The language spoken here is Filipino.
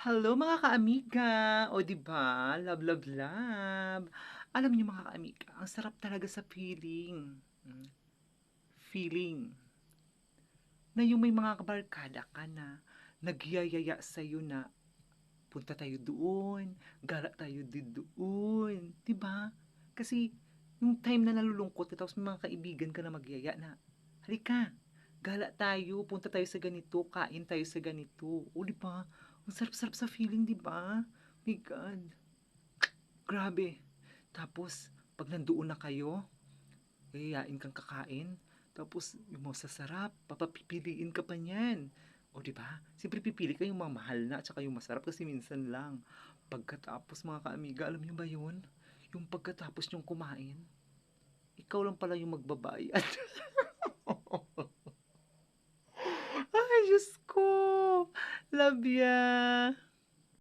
Hello mga kaamiga! O 'di ba, love, love, love. Alam niyo mga kaamiga, ang sarap talaga sa feeling na yung may mga kabarkada ka na nagyayaya sa'yo na punta tayo doon, gala tayo doon, 'di ba? Kasi yung time na nalulungkot ka tapos may mga kaibigan ka na magyaya na, "Halika, gala tayo, punta tayo sa ganito, kain tayo sa ganito." O 'di ba? Ang sarap-sarap sa feeling, 'di ba? My God, grabe. Tapos 'pag nandoon na kayo, yayain kang kakain, tapos yung masasarap, papapipiliin ka pa niyan. O 'di ba? Siyempre pipili ka yung mga mahal na at saka yung masarap kasi minsan lang. Pagkatapos mga kaamiga, alam niyo ba yun? Yung pagkatapos niyong kumain, ikaw lang pala yung magbabayad. Ay, Diyos ko! Love ya!